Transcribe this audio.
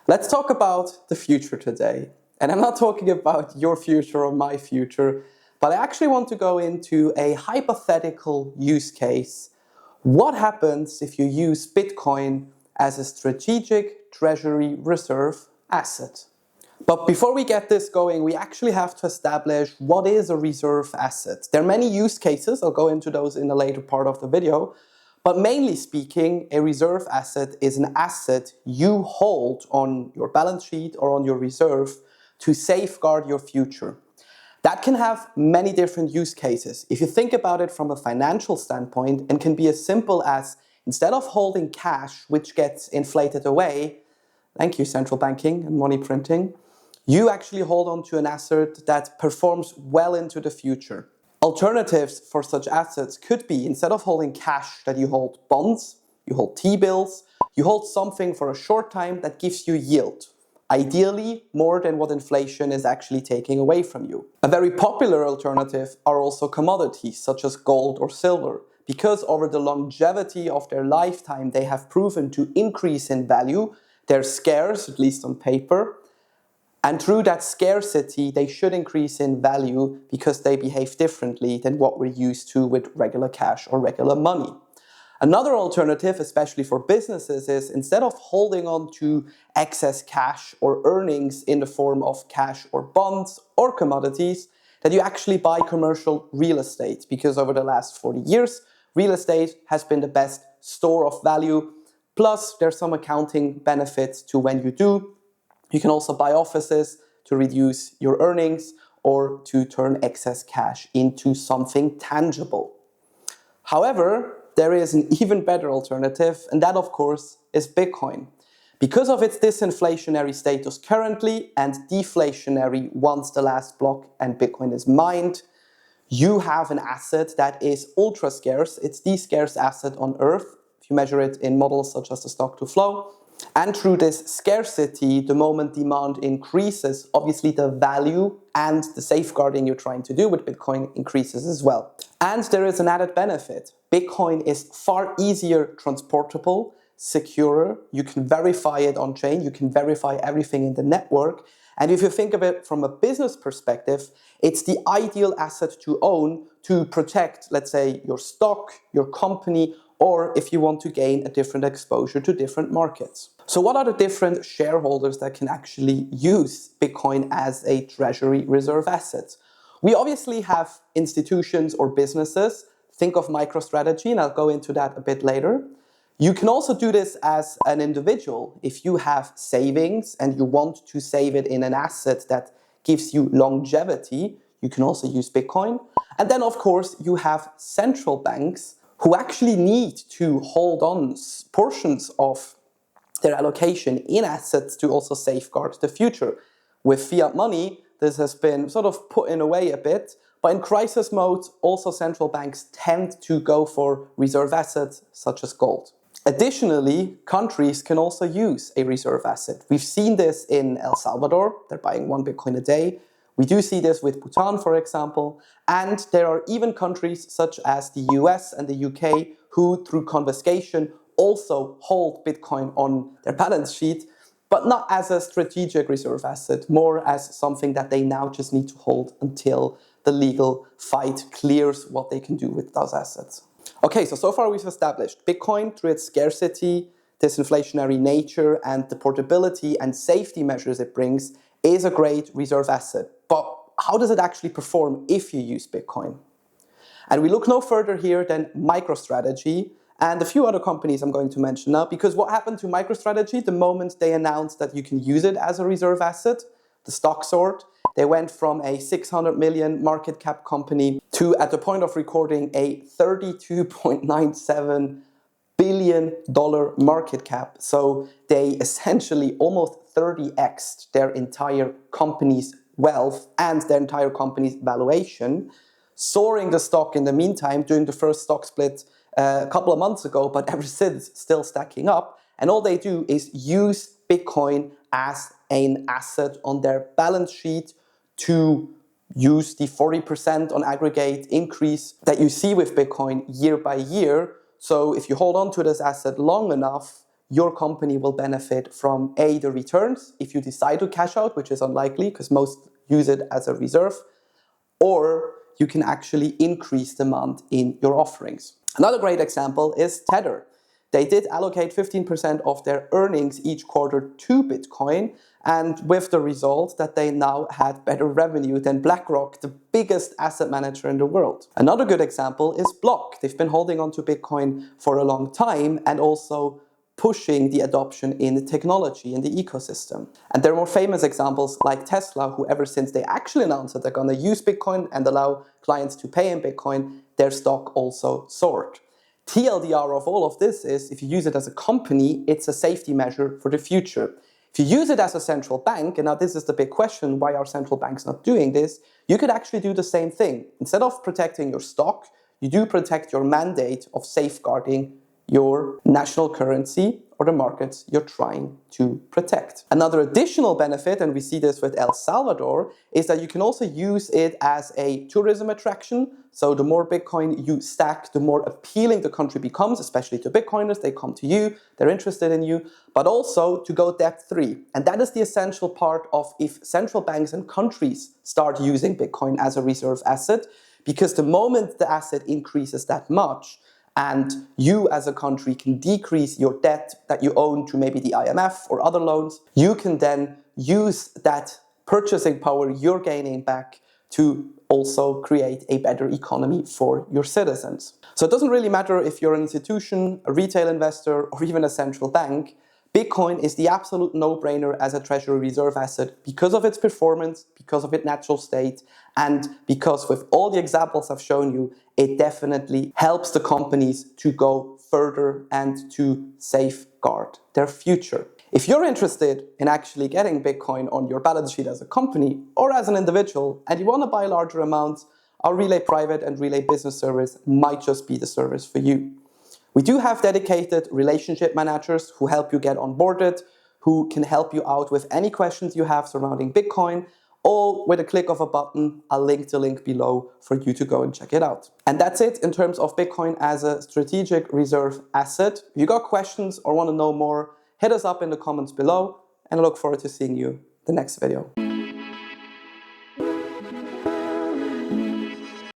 Let's talk about the future today. And I'm not talking about your future or my future, but I actually want to go into a hypothetical use case. What happens if you use Bitcoin as a strategic treasury reserve asset? But before we get this going, we actually have to establish what is a reserve asset. There are many use cases, I'll go into those in a later part of the video, but mainly speaking, a reserve asset is an asset you hold on your balance sheet or on your reserve to safeguard your future. That can have many different use cases. If you think about it from a financial standpoint, it can be as simple as instead of holding cash, which gets inflated away, thank you central banking and money printing, you actually hold on to an asset that performs well into the future. Alternatives for such assets could be, instead of holding cash, that you hold bonds, you hold T-bills, you hold something for a short time that gives you yield. Ideally, more than what inflation is actually taking away from you. A very popular alternative are also commodities, such as gold or silver, because over the longevity of their lifetime, they have proven to increase in value. They're scarce, at least on paper, and through that scarcity, they should increase in value because they behave differently than what we're used to with regular cash or regular money. Another alternative, especially for businesses, is instead of holding on to excess cash or earnings in the form of cash or bonds or commodities, that you actually buy commercial real estate, because over the last 40 years, real estate has been the best store of value. Plus, there's some accounting benefits to when you do. You can also buy offices to reduce your earnings or to turn excess cash into something tangible. However, there is an even better alternative, and that, of course, is Bitcoin. Because of its disinflationary status currently and deflationary once the last block and Bitcoin is mined, you have an asset that is ultra scarce. It's the scarce asset on Earth, if you measure it in models such as the stock to flow. And through this scarcity, the moment demand increases, obviously the value and the safeguarding you're trying to do with Bitcoin increases as well. And there is an added benefit. Bitcoin is far easier transportable, securer. You can verify it on chain. You can verify everything in the network. And if you think of it from a business perspective, it's the ideal asset to own to protect, let's say, your stock, your company, or if you want to gain a different exposure to different markets. So what are the different shareholders that can actually use Bitcoin as a treasury reserve asset? We obviously have institutions or businesses. Think of MicroStrategy, and I'll go into that a bit later. You can also do this as an individual. If you have savings and you want to save it in an asset that gives you longevity, you can also use Bitcoin. And then, of course, you have central banks who actually need to hold on portions of their allocation in assets to also safeguard the future. With fiat money, this has been sort of put in away a bit, but in crisis mode, also central banks tend to go for reserve assets such as gold. Additionally, countries can also use a reserve asset. We've seen this in El Salvador, they're buying 1 Bitcoin a day. We do see this with Bhutan, for example, and there are even countries such as the US and the UK who, through confiscation, also hold Bitcoin on their balance sheet, but not as a strategic reserve asset, more as something that they now just need to hold until the legal fight clears what they can do with those assets. Okay, so far we've established Bitcoin, through its scarcity, disinflationary nature, and the portability and safety measures it brings, is a great reserve asset. But how does it actually perform if you use Bitcoin? And we look no further here than MicroStrategy and a few other companies I'm going to mention now, because what happened to MicroStrategy the moment they announced that you can use it as a reserve asset? The stock soared. They went from a 600 million market cap company to, at the point of recording, a $32.97 billion market cap. So they essentially almost 30x'd their entire company's wealth and their entire company's valuation, soaring the stock in the meantime, doing the first stock split a couple of months ago, but ever since still stacking up. And all they do is use Bitcoin as an asset on their balance sheet to use the 40% on aggregate increase that you see with Bitcoin year by year. So if you hold on to this asset long enough, your company will benefit from A, the returns, if you decide to cash out, which is unlikely because most use it as a reserve, or you can actually increase demand in your offerings. Another great example is Tether. They did allocate 15% of their earnings each quarter to Bitcoin, and with the result that they now had better revenue than BlackRock, the biggest asset manager in the world. Another good example is Block. They've been holding on to Bitcoin for a long time and also pushing the adoption in the technology, in the ecosystem. And there are more famous examples like Tesla, who ever since they actually announced that they're going to use Bitcoin and allow clients to pay in Bitcoin, their stock also soared. TLDR of all of this is, if you use it as a company, it's a safety measure for the future. If you use it as a central bank, and now this is the big question, why are central banks not doing this? You could actually do the same thing. Instead of protecting your stock, you do protect your mandate of safeguarding your national currency or the markets you're trying to protect. Another additional benefit, and we see this with El Salvador, is that you can also use it as a tourism attraction. So the more Bitcoin you stack, the more appealing the country becomes, especially to Bitcoiners. They come to you, they're interested in you, but also to go debt-free. And that is the essential part of if central banks and countries start using Bitcoin as a reserve asset, because the moment the asset increases that much, and you as a country can decrease your debt that you own to maybe the IMF or other loans, you can then use that purchasing power you're gaining back to also create a better economy for your citizens. So it doesn't really matter if you're an institution, a retail investor, or even a central bank. Bitcoin is the absolute no-brainer as a treasury reserve asset because of its performance, because of its natural state, and because with all the examples I've shown you, it definitely helps the companies to go further and to safeguard their future. If you're interested in actually getting Bitcoin on your balance sheet as a company or as an individual, and you want to buy larger amounts, our Relai Private and Relai Business service might just be the service for you. We do have dedicated relationship managers who help you get onboarded, who can help you out with any questions you have surrounding Bitcoin, or with a click of a button, I'll link the link below for you to go and check it out. And that's it in terms of Bitcoin as a strategic reserve asset. If you got questions or want to know more, hit us up in the comments below, and I look forward to seeing you in the next video.